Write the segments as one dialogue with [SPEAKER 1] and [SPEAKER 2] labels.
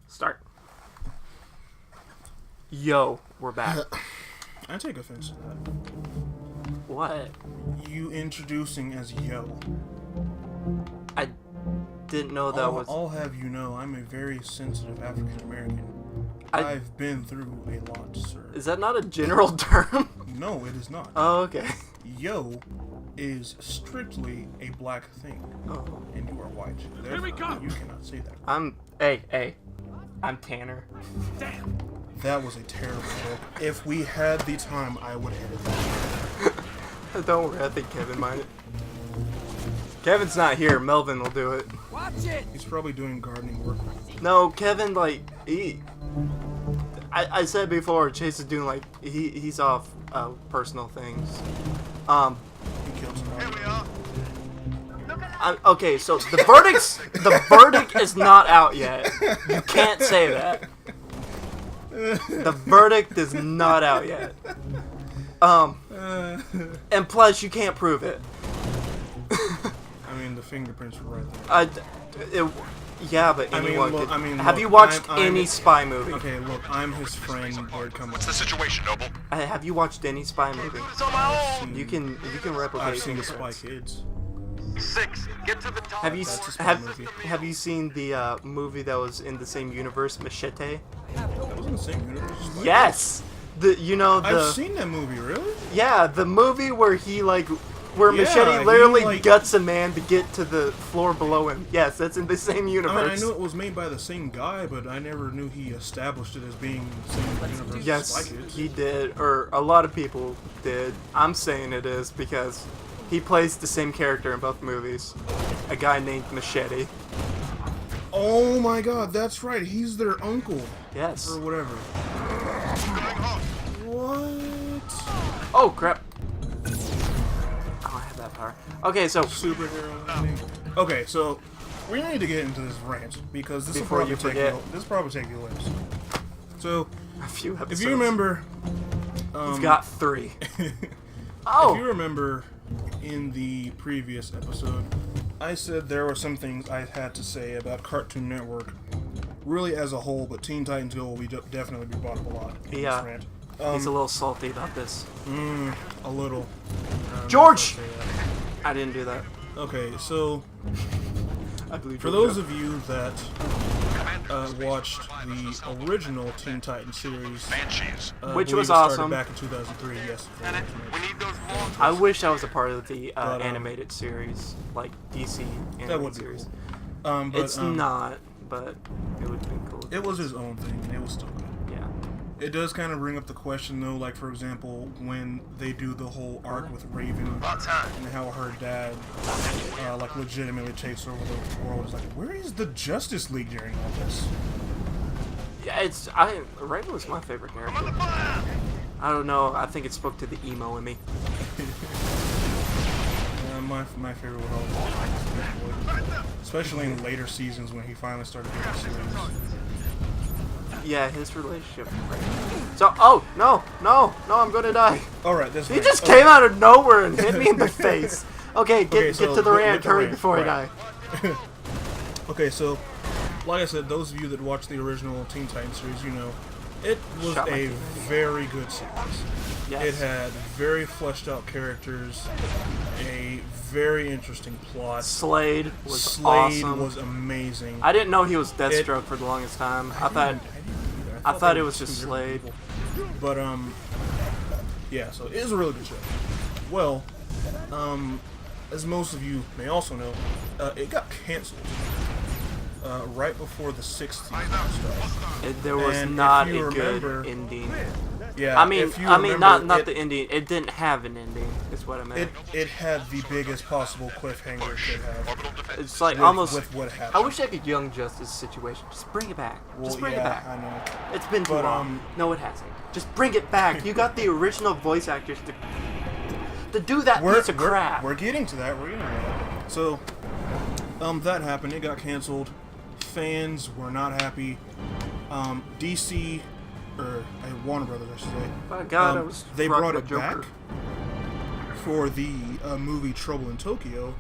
[SPEAKER 1] Start. Yo, we're back.
[SPEAKER 2] I take offense to that.
[SPEAKER 1] What?
[SPEAKER 2] You introducing as Yo.
[SPEAKER 1] I didn't know that was...
[SPEAKER 2] I'll have you know, I'm a very sensitive African American. I've been through a lot, sir.
[SPEAKER 1] Is that not a general term?
[SPEAKER 2] No, it is not.
[SPEAKER 1] Oh, okay.
[SPEAKER 2] Yo is strictly a black thing.
[SPEAKER 1] Oh.
[SPEAKER 2] And you are white. Therefore, you cannot say that.
[SPEAKER 1] Hey. I'm Tanner.
[SPEAKER 2] Damn. That was a terrible joke. If we had the time, I would edit that.
[SPEAKER 1] Don't worry, I think Kevin might. Kevin's not here. Melvin will do it.
[SPEAKER 3] Watch it.
[SPEAKER 2] He's probably doing gardening work.
[SPEAKER 1] No, Kevin, I said before, Chase is doing, he's off personal things.
[SPEAKER 2] He killed somebody.
[SPEAKER 3] Here we are.
[SPEAKER 1] Okay, so the verdict is not out yet. You can't say that. The verdict is not out yet. And plus, you can't prove it.
[SPEAKER 2] I mean, the fingerprints were right there.
[SPEAKER 1] Yeah, but anyone could. Have
[SPEAKER 2] look,
[SPEAKER 1] you watched any spy movie?
[SPEAKER 2] Okay, look, I'm his friend.
[SPEAKER 3] What's the situation, Noble?
[SPEAKER 1] Have you watched any spy movie?
[SPEAKER 3] It's on my own.
[SPEAKER 1] You can replicate.
[SPEAKER 2] I've seen the Spy
[SPEAKER 1] fingerprints.
[SPEAKER 2] Kids.
[SPEAKER 3] 6. Get to the top.
[SPEAKER 1] Have you seen the movie that was in the same universe, Machete?
[SPEAKER 2] That was in the same universe. as Spy
[SPEAKER 1] Yes.
[SPEAKER 2] I've seen that movie. Really?
[SPEAKER 1] Yeah, the movie where where
[SPEAKER 2] Yeah,
[SPEAKER 1] Machete
[SPEAKER 2] he,
[SPEAKER 1] literally guts a man to get to the floor below him. Yes, that's in the same universe.
[SPEAKER 2] I mean, I knew it was made by the same guy, but I never knew he established it as being the same universe as
[SPEAKER 1] Yes,
[SPEAKER 2] Spy Kids.
[SPEAKER 1] he did, or a lot of people did. I'm saying it is because he plays the same character in both movies. A guy named Machete.
[SPEAKER 2] Oh my god, that's right. He's their uncle.
[SPEAKER 1] Yes.
[SPEAKER 2] Or whatever. What?
[SPEAKER 1] Oh, crap. I don't have that power. Okay, so...
[SPEAKER 2] Superhero. Okay, so we need to get into this rant because this
[SPEAKER 1] Before
[SPEAKER 2] will
[SPEAKER 1] you
[SPEAKER 2] probably take you later. So,
[SPEAKER 1] A few episodes.
[SPEAKER 2] if you remember,
[SPEAKER 1] You've got 3.
[SPEAKER 2] If
[SPEAKER 1] Oh!
[SPEAKER 2] you remember in the previous episode, I said there were some things I had to say about Cartoon Network, really as a whole, but Teen Titans Go will definitely be brought up a lot in
[SPEAKER 1] Yeah.
[SPEAKER 2] this rant.
[SPEAKER 1] He's a little salty about this.
[SPEAKER 2] A little.
[SPEAKER 1] George! I didn't do that.
[SPEAKER 2] Okay, so
[SPEAKER 1] I believe
[SPEAKER 2] for those of you that watched the original Teen Titans series,
[SPEAKER 3] Banshees.
[SPEAKER 1] Which
[SPEAKER 2] I believe
[SPEAKER 1] was
[SPEAKER 2] it started
[SPEAKER 1] awesome.
[SPEAKER 2] back in 2003. Yes.
[SPEAKER 3] We need those long.
[SPEAKER 1] I wish I was a part of the
[SPEAKER 2] But,
[SPEAKER 1] animated series, like DC
[SPEAKER 2] That
[SPEAKER 1] animated
[SPEAKER 2] would be
[SPEAKER 1] series.
[SPEAKER 2] cool. But,
[SPEAKER 1] It's not, but it would be cool.
[SPEAKER 2] It was his own thing, and it was still good.
[SPEAKER 1] Yeah.
[SPEAKER 2] It does kind of bring up the question, though, like, for example, when they do the whole arc with Raven
[SPEAKER 3] About time.
[SPEAKER 2] and how her dad, like, legitimately takes over the world. It's like, where is the Justice League during all this?
[SPEAKER 1] Yeah, Raven was my favorite character. I don't know, I think it spoke to the emo in me.
[SPEAKER 2] My favorite would always be Bad Boy. Especially in later seasons when he finally started getting serious.
[SPEAKER 1] Yeah, his relationship with Raven. So, no, I'm gonna die.
[SPEAKER 2] Alright, this
[SPEAKER 1] He just came out of nowhere and hit me in the face. Okay, get
[SPEAKER 2] so
[SPEAKER 1] to the
[SPEAKER 2] get
[SPEAKER 1] rant,
[SPEAKER 2] the
[SPEAKER 1] hurry
[SPEAKER 2] rant,
[SPEAKER 1] before I
[SPEAKER 2] right.
[SPEAKER 1] die.
[SPEAKER 2] Okay, so, like I said, those of you that watched the original Teen Titans series, you know, it was
[SPEAKER 1] Shot my
[SPEAKER 2] a
[SPEAKER 1] team.
[SPEAKER 2] very good series.
[SPEAKER 1] Yes.
[SPEAKER 2] It had very fleshed out characters, a very interesting plot.
[SPEAKER 1] Slade was
[SPEAKER 2] Slade
[SPEAKER 1] awesome.
[SPEAKER 2] was amazing.
[SPEAKER 1] I didn't know he was Deathstroke for the longest time. I thought
[SPEAKER 2] either.
[SPEAKER 1] it
[SPEAKER 2] they
[SPEAKER 1] was
[SPEAKER 2] were
[SPEAKER 1] just
[SPEAKER 2] two different
[SPEAKER 1] Slade.
[SPEAKER 2] people. But yeah. So it is a really good show. Well, as most of you may also know, it got canceled right before the 6th season started.
[SPEAKER 1] There was
[SPEAKER 2] And if
[SPEAKER 1] not a
[SPEAKER 2] you
[SPEAKER 1] good
[SPEAKER 2] remember-
[SPEAKER 1] ending.
[SPEAKER 2] Yeah,
[SPEAKER 1] I mean,
[SPEAKER 2] if you
[SPEAKER 1] not
[SPEAKER 2] remember,
[SPEAKER 1] the ending. It didn't have an ending. Is what I meant.
[SPEAKER 2] It had the biggest possible cliffhanger it could have.
[SPEAKER 3] Orbital defense.
[SPEAKER 1] It's like
[SPEAKER 2] with-
[SPEAKER 1] almost.
[SPEAKER 2] with what happened.
[SPEAKER 1] I wish I could Young Justice situation. Just bring it back.
[SPEAKER 2] Well,
[SPEAKER 1] Just bring
[SPEAKER 2] yeah,
[SPEAKER 1] it back.
[SPEAKER 2] I know.
[SPEAKER 1] It's been too
[SPEAKER 2] But,
[SPEAKER 1] long. No, it hasn't. Just bring it back. You got the original voice actors to do that piece of crap.
[SPEAKER 2] We're getting to that. So, that happened. It got canceled. Fans were not happy. DC, or Warner Brothers, I should say.
[SPEAKER 1] My God, I was
[SPEAKER 2] they
[SPEAKER 1] rocked
[SPEAKER 2] brought
[SPEAKER 1] by
[SPEAKER 2] it
[SPEAKER 1] Joker.
[SPEAKER 2] back for the movie Trouble in Tokyo.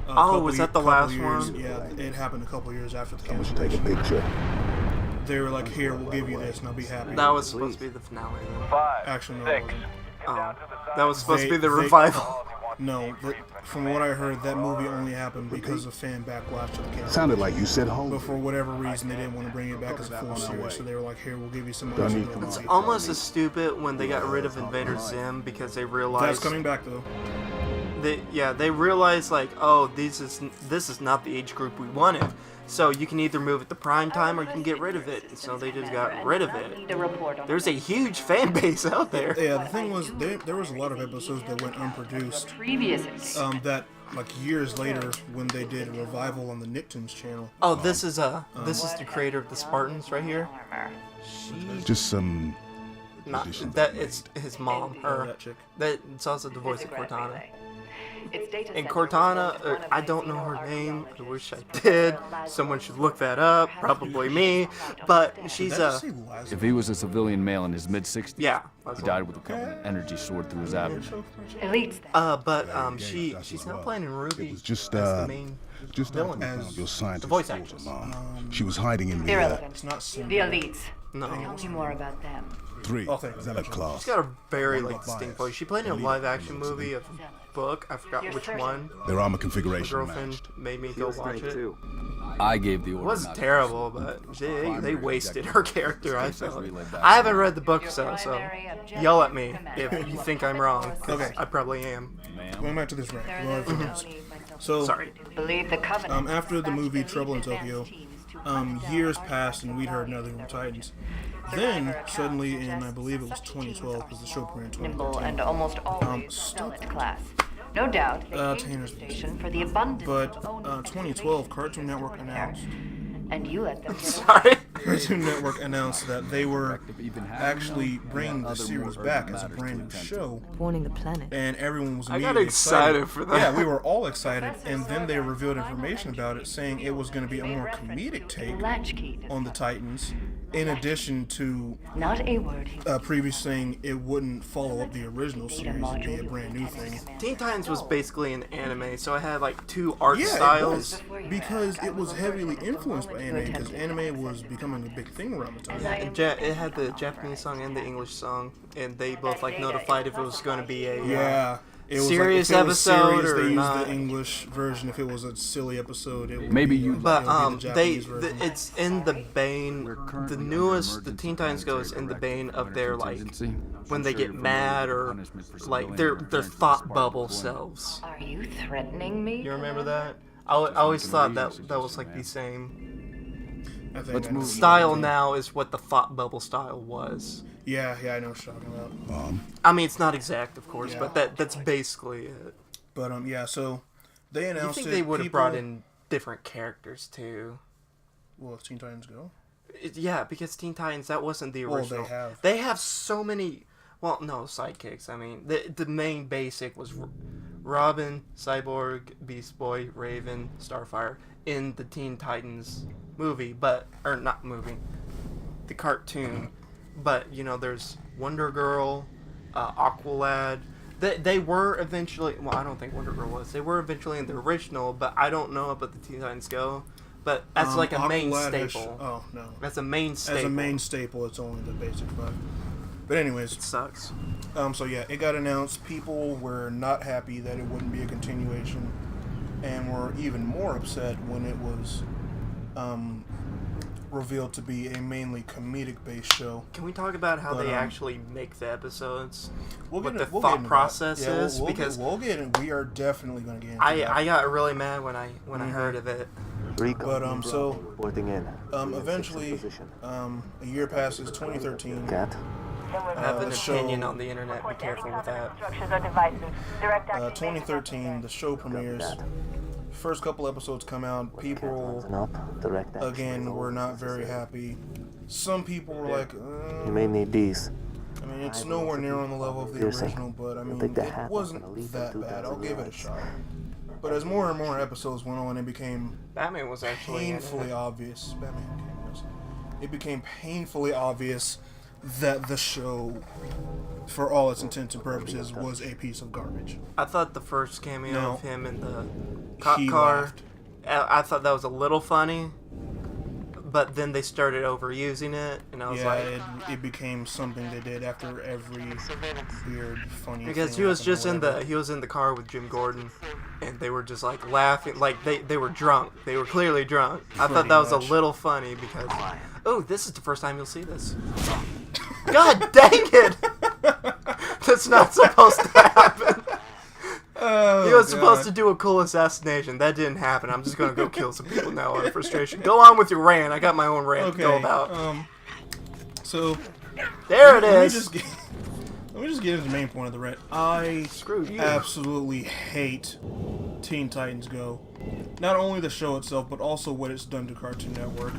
[SPEAKER 1] Oh, was that the last one?
[SPEAKER 2] Yeah, it happened a couple years after the
[SPEAKER 4] I want you to take a
[SPEAKER 2] cancellation.
[SPEAKER 4] picture.
[SPEAKER 2] they were like, "Here, we'll give you this, and I'll be happy."
[SPEAKER 1] That was supposed to be the finale. Though.
[SPEAKER 2] Actually no, it wasn't.
[SPEAKER 1] Oh, that was supposed to be the
[SPEAKER 2] They-
[SPEAKER 1] revival.
[SPEAKER 2] No, from what I heard, that movie only happened because of fan backlash to the character.
[SPEAKER 4] Sounded like you said home.
[SPEAKER 2] But for whatever reason, they didn't want to bring it back as a full series, so they were like, "Here, we'll give you some
[SPEAKER 4] Don't
[SPEAKER 2] money."
[SPEAKER 4] need to
[SPEAKER 1] It's
[SPEAKER 4] worry.
[SPEAKER 1] almost as stupid when they got rid of Invader Zim because they realized
[SPEAKER 2] That's coming back though.
[SPEAKER 1] they realized like, oh, this is not the age group we wanted. So you can either move it to prime time or you can get rid of it. So they just got rid of it. There's a huge fan base out there.
[SPEAKER 2] Yeah, the thing was, there was a lot of episodes that went unproduced. That like years later, when they did a revival on the Nicktoons channel.
[SPEAKER 1] Oh, this is the creator of the Spartans right here.
[SPEAKER 4] Just some.
[SPEAKER 1] Not that it's his mom. Her.
[SPEAKER 2] That chick.
[SPEAKER 1] That it's also the voice of Cortana. And Cortana, I don't know her name. I wish I did. Someone should look that up. Probably me. But she's
[SPEAKER 2] Did I just say Liza?
[SPEAKER 5] If he was a civilian male in his mid-60s,
[SPEAKER 1] yeah.
[SPEAKER 5] he died with a Covenant energy sword through his abdomen.
[SPEAKER 6] Elites.
[SPEAKER 1] But she's now playing in Ruby.
[SPEAKER 4] It was just
[SPEAKER 1] as the main
[SPEAKER 4] just
[SPEAKER 1] villain.
[SPEAKER 4] as your scientist
[SPEAKER 1] voice
[SPEAKER 4] told
[SPEAKER 1] actress.
[SPEAKER 4] your mom. She was hiding in the
[SPEAKER 6] Irrelevant.
[SPEAKER 2] It's not
[SPEAKER 6] The
[SPEAKER 2] Cindy.
[SPEAKER 6] elites.
[SPEAKER 1] No.
[SPEAKER 6] Tell me more about them.
[SPEAKER 4] 3.
[SPEAKER 2] Oh, thank you.
[SPEAKER 4] Zealot class.
[SPEAKER 1] She's got a very distinct voice. She played in a live action movie of a book. I forgot which one.
[SPEAKER 4] Their armor
[SPEAKER 1] My
[SPEAKER 4] configuration
[SPEAKER 1] girlfriend
[SPEAKER 4] matched.
[SPEAKER 1] made me go watch it. It
[SPEAKER 5] I gave the order.
[SPEAKER 1] was
[SPEAKER 5] not to
[SPEAKER 1] terrible, but they wasted her character. I felt. I haven't read the book, so yell at me if you think I'm wrong. 'Cause
[SPEAKER 2] Okay.
[SPEAKER 1] I probably am.
[SPEAKER 2] Going back to this rant.
[SPEAKER 6] There
[SPEAKER 2] Well,
[SPEAKER 6] is
[SPEAKER 2] everything else. So,
[SPEAKER 1] Sorry.
[SPEAKER 6] Believe the Covenant.
[SPEAKER 2] after the movie Trouble in Tokyo, years passed and we'd heard nothing from Titans. Then, suddenly in, I believe it was 2012, because the show premiered in
[SPEAKER 6] Nimble
[SPEAKER 2] 2013.
[SPEAKER 6] and almost always zealot class. No doubt, they gave
[SPEAKER 2] Tanner's
[SPEAKER 6] the station for the abundance
[SPEAKER 2] But,
[SPEAKER 6] of owning
[SPEAKER 2] 2012,
[SPEAKER 6] situations
[SPEAKER 2] Cartoon Network
[SPEAKER 6] supporting
[SPEAKER 2] announced.
[SPEAKER 6] her. And you let them get
[SPEAKER 1] Sorry.
[SPEAKER 2] Cartoon Network announced that they were actually bringing the series back as a brand new show,
[SPEAKER 7] Warning the planet.
[SPEAKER 2] and everyone was
[SPEAKER 1] I got
[SPEAKER 2] immediately
[SPEAKER 1] excited for that.
[SPEAKER 2] Yeah, we were all excited, and then they revealed information about it, saying it was going to be a more comedic take
[SPEAKER 6] latchkey.
[SPEAKER 2] on the Titans, in addition to
[SPEAKER 6] Not a word.
[SPEAKER 2] previous saying it wouldn't follow up the original series, it'd be a brand new thing.
[SPEAKER 1] Teen Titans was basically an anime, so it had like two art
[SPEAKER 2] Yeah,
[SPEAKER 1] styles.
[SPEAKER 2] it was, because it was heavily influenced by anime, because anime was becoming a big thing around the time.
[SPEAKER 1] And it had the Japanese song and the English song, and they both like notified if it was going to be a
[SPEAKER 2] Yeah. It was
[SPEAKER 1] serious
[SPEAKER 2] like, if it was
[SPEAKER 1] episode
[SPEAKER 2] serious,
[SPEAKER 1] or
[SPEAKER 2] they used
[SPEAKER 1] not.
[SPEAKER 2] the English version. If it was a silly episode, it would
[SPEAKER 5] Maybe
[SPEAKER 2] be,
[SPEAKER 5] you-
[SPEAKER 1] But
[SPEAKER 2] it would be the Japanese version.
[SPEAKER 1] it's in the vein. The newest, the Teen Titans goes in the vein of their like when they get mad or like their thought bubble selves.
[SPEAKER 6] Are you threatening me?
[SPEAKER 1] You remember that? I always thought that was like the same
[SPEAKER 2] I think
[SPEAKER 5] Let's
[SPEAKER 2] I know.
[SPEAKER 5] move.
[SPEAKER 1] style now is what the thought bubble style was.
[SPEAKER 2] Yeah, I know what you're talking about.
[SPEAKER 1] I mean, it's not exact, of course,
[SPEAKER 2] Yeah.
[SPEAKER 1] but that's basically it.
[SPEAKER 2] But yeah, so they
[SPEAKER 1] You
[SPEAKER 2] announced
[SPEAKER 1] think
[SPEAKER 2] it.
[SPEAKER 1] they would have
[SPEAKER 2] People-
[SPEAKER 1] brought in different characters too?
[SPEAKER 2] Well, if Teen Titans Go.
[SPEAKER 1] Yeah, because Teen Titans, that wasn't the
[SPEAKER 2] Well,
[SPEAKER 1] original.
[SPEAKER 2] they have.
[SPEAKER 1] They have so many. Well, no sidekicks. I mean, the main basic was Robin, Cyborg, Beast Boy, Raven, Starfire in the Teen Titans movie, or not movie, the cartoon. But you know, there's Wonder Girl, Aqualad. They were eventually. Well, I don't think Wonder Girl was. They were eventually in the original, but I don't know about the Teen Titans Go. But that's like a main
[SPEAKER 2] Aqualad has-
[SPEAKER 1] staple.
[SPEAKER 2] oh no.
[SPEAKER 1] That's a main staple.
[SPEAKER 2] As a main staple, it's only the basic five. But anyways,
[SPEAKER 1] Sucks.
[SPEAKER 2] so yeah, it got announced. People were not happy that it wouldn't be a continuation, and were even more upset when it was revealed to be a mainly comedic-based show.
[SPEAKER 1] Can we talk about how
[SPEAKER 2] But,
[SPEAKER 1] they actually make the episodes? What the
[SPEAKER 2] we'll
[SPEAKER 1] thought
[SPEAKER 2] into that.
[SPEAKER 1] process
[SPEAKER 2] Yeah,
[SPEAKER 1] is? Because
[SPEAKER 2] we'll get in. We are definitely going to get into that.
[SPEAKER 1] I got really mad when I heard of it.
[SPEAKER 2] But so
[SPEAKER 8] reporting in.
[SPEAKER 2] eventually, a year passes, 2013.
[SPEAKER 8] Cat.
[SPEAKER 1] I have an
[SPEAKER 2] the show-
[SPEAKER 1] opinion on the internet. Be careful with that.
[SPEAKER 2] 2013, the show premieres. First couple episodes come out. People
[SPEAKER 8] Up. Direct action.
[SPEAKER 2] again were not very happy. Some people were like,
[SPEAKER 8] You may need these.
[SPEAKER 2] I mean, it's nowhere near on the level of the
[SPEAKER 8] Seriously.
[SPEAKER 2] original, but I mean,
[SPEAKER 8] take the
[SPEAKER 2] it
[SPEAKER 8] hat off and
[SPEAKER 2] wasn't
[SPEAKER 8] leave
[SPEAKER 2] that
[SPEAKER 8] them do
[SPEAKER 2] bad.
[SPEAKER 8] that
[SPEAKER 2] I'll
[SPEAKER 8] in
[SPEAKER 2] give
[SPEAKER 8] the
[SPEAKER 2] it a
[SPEAKER 8] eyes.
[SPEAKER 2] shot. But as more and more episodes went on, it became
[SPEAKER 1] Batman was actually in
[SPEAKER 2] painfully
[SPEAKER 1] it.
[SPEAKER 2] obvious. Batman cameras. It became painfully obvious that the show, for all its intents and purposes, was a piece of garbage.
[SPEAKER 1] I thought the first cameo
[SPEAKER 2] No.
[SPEAKER 1] of him in the cop
[SPEAKER 2] He
[SPEAKER 1] car.
[SPEAKER 2] laughed.
[SPEAKER 1] I thought that was a little funny, but then they started overusing it, and I was
[SPEAKER 2] Yeah,
[SPEAKER 1] like,
[SPEAKER 2] it became something they did after every weird, funny.
[SPEAKER 1] because
[SPEAKER 2] thing
[SPEAKER 1] he was
[SPEAKER 2] happened or
[SPEAKER 1] just in
[SPEAKER 2] whatever.
[SPEAKER 1] he was in the car with Jim Gordon, and they were just like laughing, like they were drunk. They were clearly drunk. I thought
[SPEAKER 2] Pretty
[SPEAKER 1] that was
[SPEAKER 2] much.
[SPEAKER 1] a little funny because, oh, this is the first time you'll see this. God dang it! That's not supposed to happen.
[SPEAKER 2] Oh,
[SPEAKER 1] He was
[SPEAKER 2] God.
[SPEAKER 1] supposed to do a cool assassination. That didn't happen. I'm just gonna go kill some people now out of frustration. Go on with your rant. I got my own rant to go
[SPEAKER 2] Okay.
[SPEAKER 1] about.
[SPEAKER 2] So
[SPEAKER 1] There it
[SPEAKER 2] let me
[SPEAKER 1] is.
[SPEAKER 2] let me just get into the main point of the rant. I
[SPEAKER 1] Screw you.
[SPEAKER 2] absolutely hate Teen Titans Go. Not only the show itself, but also what it's done to Cartoon Network.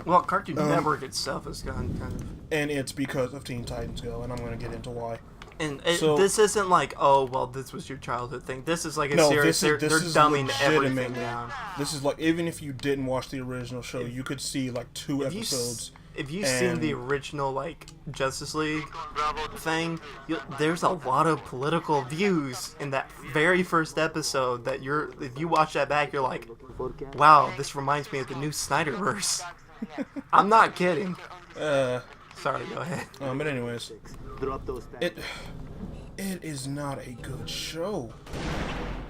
[SPEAKER 1] Well, Cartoon Network itself has gone kind of.
[SPEAKER 2] And it's because of Teen Titans Go, and I'm going to get into why.
[SPEAKER 1] And
[SPEAKER 2] So-
[SPEAKER 1] this isn't like, oh, well, this was your childhood thing. This is like a
[SPEAKER 2] No,
[SPEAKER 1] series.
[SPEAKER 2] this
[SPEAKER 1] They're
[SPEAKER 2] is
[SPEAKER 1] dumbing everything
[SPEAKER 2] legitimately.
[SPEAKER 1] down.
[SPEAKER 2] This is like, even if you didn't watch the original show, you could see like 2
[SPEAKER 1] If you
[SPEAKER 2] episodes.
[SPEAKER 1] If you've seen the
[SPEAKER 2] and-
[SPEAKER 1] original like Justice League thing, there's a lot of political views in that very first episode that if you watch that back, you're like, wow, this reminds me of the new Snyderverse. I'm not kidding. Sorry, go ahead.
[SPEAKER 2] But anyways, it is not a good show.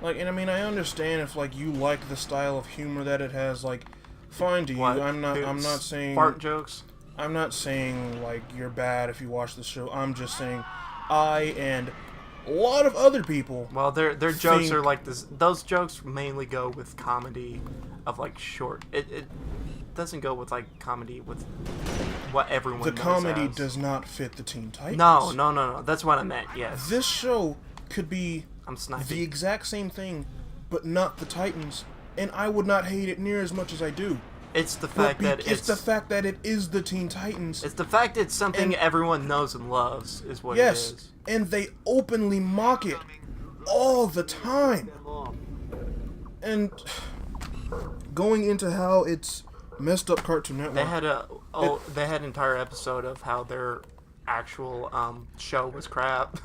[SPEAKER 2] Like, and I mean, I understand if like you like the style of humor that it has, like, fine to you.
[SPEAKER 1] What?
[SPEAKER 2] I'm not
[SPEAKER 1] Hoots?
[SPEAKER 2] saying
[SPEAKER 1] Fart jokes.
[SPEAKER 2] I'm not saying like you're bad if you watch the show. I'm just saying I and a lot of other people.
[SPEAKER 1] Well, their jokes
[SPEAKER 2] think-
[SPEAKER 1] are like this. Those jokes mainly go with comedy of like short. It doesn't go with like comedy with what everyone.
[SPEAKER 2] The
[SPEAKER 1] knows
[SPEAKER 2] comedy
[SPEAKER 1] as.
[SPEAKER 2] does not fit the Teen Titans.
[SPEAKER 1] No. That's what I meant. Yes.
[SPEAKER 2] This show could be
[SPEAKER 1] I'm sniping.
[SPEAKER 2] the exact same thing, but not the Titans, and I would not hate it near as much as I do.
[SPEAKER 1] It's the
[SPEAKER 2] But
[SPEAKER 1] fact that
[SPEAKER 2] it's the fact that it is the Teen Titans.
[SPEAKER 1] It's the fact it's something
[SPEAKER 2] And-
[SPEAKER 1] everyone knows and loves is what it
[SPEAKER 2] Yes,
[SPEAKER 1] is.
[SPEAKER 2] and they openly mock it all the time. And going into how it's messed up Cartoon Network.
[SPEAKER 1] They had an entire episode of how their actual show was crap.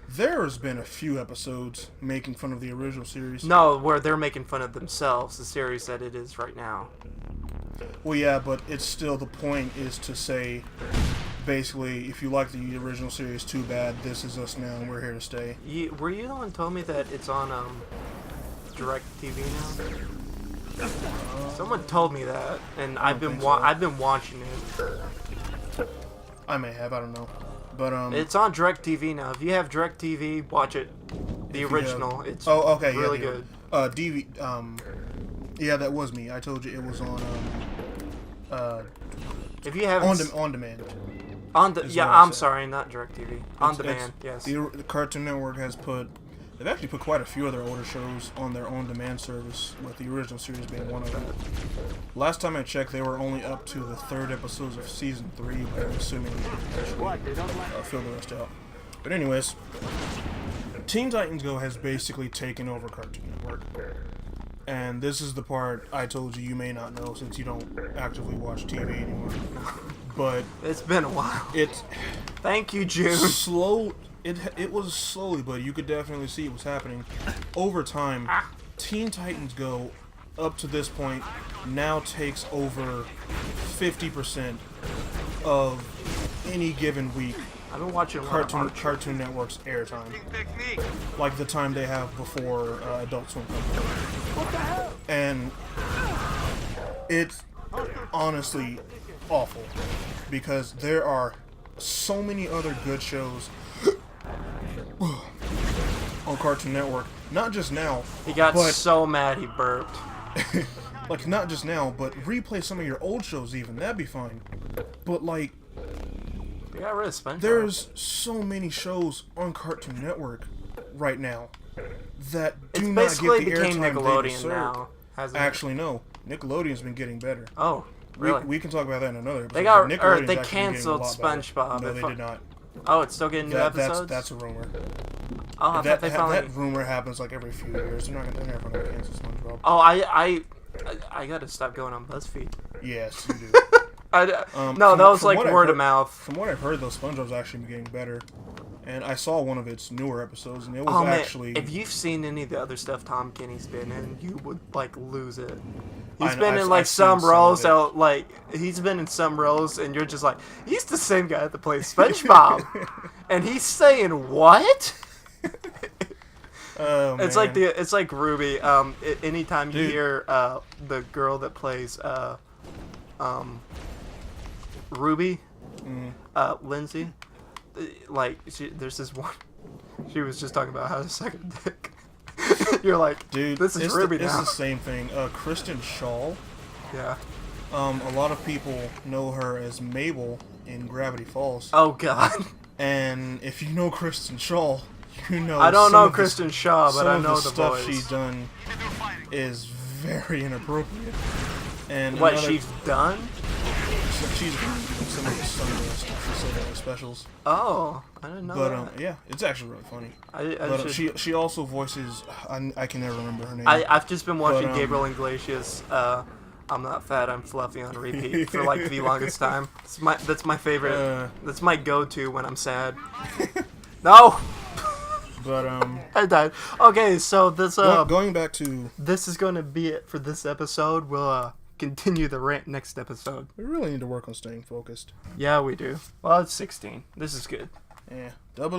[SPEAKER 2] There's been a few episodes making fun of the original series.
[SPEAKER 1] No, where they're making fun of themselves, the series that it is right now.
[SPEAKER 2] Well, yeah, but it's still, the point is to say, basically, if you like the original series, too bad, this is us now, and we're here to stay.
[SPEAKER 1] Were you the one who told me that it's on DirecTV now? Someone told me that, and I've been
[SPEAKER 2] think so.
[SPEAKER 1] I've been watching it.
[SPEAKER 2] I may have, I don't know. But,
[SPEAKER 1] It's on DirecTV now. If you have DirecTV, watch it. The
[SPEAKER 2] if you
[SPEAKER 1] original.
[SPEAKER 2] have-
[SPEAKER 1] It's
[SPEAKER 2] oh, okay,
[SPEAKER 1] really
[SPEAKER 2] yeah,
[SPEAKER 1] good.
[SPEAKER 2] yeah, that was me. I told you it was on,
[SPEAKER 1] If you haven't
[SPEAKER 2] on demand. is
[SPEAKER 1] yeah,
[SPEAKER 2] what I
[SPEAKER 1] I'm
[SPEAKER 2] said.
[SPEAKER 1] sorry, not DirecTV. On
[SPEAKER 2] It's-
[SPEAKER 1] demand, yes.
[SPEAKER 2] The Cartoon Network has they've actually put quite a few of their older shows on their on-demand service, with the original series being one of them. Last time I checked, they were only up to the 3rd episodes of season 3, but I'm assuming they actually fill the rest out. But anyways, Teen Titans Go has basically taken over Cartoon Network. And this is the part I told you may not know since you don't actively watch TV anymore. But
[SPEAKER 1] It's been a while.
[SPEAKER 2] it's
[SPEAKER 1] Thank you, June.
[SPEAKER 2] slow. It was slowly, but you could definitely see it was happening over time. Teen Titans Go, up to this point, now takes over 50% of any given week
[SPEAKER 1] I've been watching a lot of Archer.
[SPEAKER 2] Cartoon Network's airtime, like the time they have before Adult Swim comes out. And it's honestly awful because there are so many other good shows on Cartoon Network. Not just now,
[SPEAKER 1] He got
[SPEAKER 2] but
[SPEAKER 1] so mad he burped.
[SPEAKER 2] like not just now, but replay some of your old shows. Even that'd be fine. But like,
[SPEAKER 1] They got rid of SpongeBob.
[SPEAKER 2] there's so many shows on Cartoon Network right now that
[SPEAKER 1] It's
[SPEAKER 2] do not
[SPEAKER 1] basically
[SPEAKER 2] get the
[SPEAKER 1] became
[SPEAKER 2] airtime they
[SPEAKER 1] Nickelodeon
[SPEAKER 2] deserve.
[SPEAKER 1] now, hasn't it?
[SPEAKER 2] Actually, no. Nickelodeon's been getting better.
[SPEAKER 1] Oh, really?
[SPEAKER 2] We can talk about that in another episode.
[SPEAKER 1] They got-
[SPEAKER 2] but
[SPEAKER 1] or
[SPEAKER 2] Nickelodeon's
[SPEAKER 1] they
[SPEAKER 2] actually getting a
[SPEAKER 1] canceled
[SPEAKER 2] lot better.
[SPEAKER 1] SpongeBob.
[SPEAKER 2] No,
[SPEAKER 1] If
[SPEAKER 2] they
[SPEAKER 1] I-
[SPEAKER 2] did not.
[SPEAKER 1] Oh, it's still getting new episodes?
[SPEAKER 2] That's a rumor.
[SPEAKER 1] Oh, I thought they finally...
[SPEAKER 2] That rumor happens like every few years. They're never gonna cancel SpongeBob.
[SPEAKER 1] Oh, I gotta stop going on BuzzFeed.
[SPEAKER 2] Yes, you do.
[SPEAKER 1] No,
[SPEAKER 2] From-
[SPEAKER 1] that was
[SPEAKER 2] from
[SPEAKER 1] like
[SPEAKER 2] what I've
[SPEAKER 1] word
[SPEAKER 2] heard-
[SPEAKER 1] of mouth.
[SPEAKER 2] From what I've heard, though, SpongeBob's actually been getting better. And I saw one of its newer episodes, and it was
[SPEAKER 1] Oh man,
[SPEAKER 2] actually...
[SPEAKER 1] if you've seen any of the other stuff Tom Kenny's been in, you would like lose it. He's
[SPEAKER 2] know,
[SPEAKER 1] been
[SPEAKER 2] I've-
[SPEAKER 1] in like
[SPEAKER 2] I've seen
[SPEAKER 1] some
[SPEAKER 2] some of
[SPEAKER 1] roles
[SPEAKER 2] it.
[SPEAKER 1] out like he's been in some roles and you're just like he's the same guy that plays SpongeBob, and he's saying what?
[SPEAKER 2] Oh,
[SPEAKER 1] It's
[SPEAKER 2] man.
[SPEAKER 1] like it's like Ruby. Anytime you
[SPEAKER 2] Dude.
[SPEAKER 1] hear the girl that plays Ruby, Lindsay, like there's this one. She was just talking about how to suck a dick. You're like,
[SPEAKER 2] Dude,
[SPEAKER 1] this is
[SPEAKER 2] it's
[SPEAKER 1] Ruby
[SPEAKER 2] it's
[SPEAKER 1] now.
[SPEAKER 2] the same thing. Kristen Shaw.
[SPEAKER 1] Yeah.
[SPEAKER 2] A lot of people know her as Mabel in Gravity Falls.
[SPEAKER 1] Oh God.
[SPEAKER 2] And if you know Kristen Shaw, you know.
[SPEAKER 1] I don't
[SPEAKER 2] some
[SPEAKER 1] know
[SPEAKER 2] of the-
[SPEAKER 1] Kristen Shaw, but
[SPEAKER 2] some
[SPEAKER 1] I
[SPEAKER 2] of
[SPEAKER 1] know
[SPEAKER 2] the
[SPEAKER 1] the
[SPEAKER 2] stuff
[SPEAKER 1] voice.
[SPEAKER 2] she's done is very inappropriate. And
[SPEAKER 1] What
[SPEAKER 2] another-
[SPEAKER 1] she's done?
[SPEAKER 2] she's some of the stuff she said in the specials.
[SPEAKER 1] Oh, I didn't know
[SPEAKER 2] But
[SPEAKER 1] that.
[SPEAKER 2] yeah, it's actually really funny.
[SPEAKER 1] I
[SPEAKER 2] But
[SPEAKER 1] should-
[SPEAKER 2] she also voices. I can never remember her name.
[SPEAKER 1] I've just been watching
[SPEAKER 2] But,
[SPEAKER 1] Gabriel Iglesias. I'm not fat, I'm fluffy on repeat for like the longest time. That's my favorite. That's my go-to when I'm sad. No,
[SPEAKER 2] But
[SPEAKER 1] I died. Okay, so this
[SPEAKER 2] going back to,
[SPEAKER 1] this is going to be it for this episode. We'll continue the rant next episode.
[SPEAKER 2] we really need to work on staying focused.
[SPEAKER 1] Yeah, we do. Well, it's 16. This is good.
[SPEAKER 2] Yeah, double.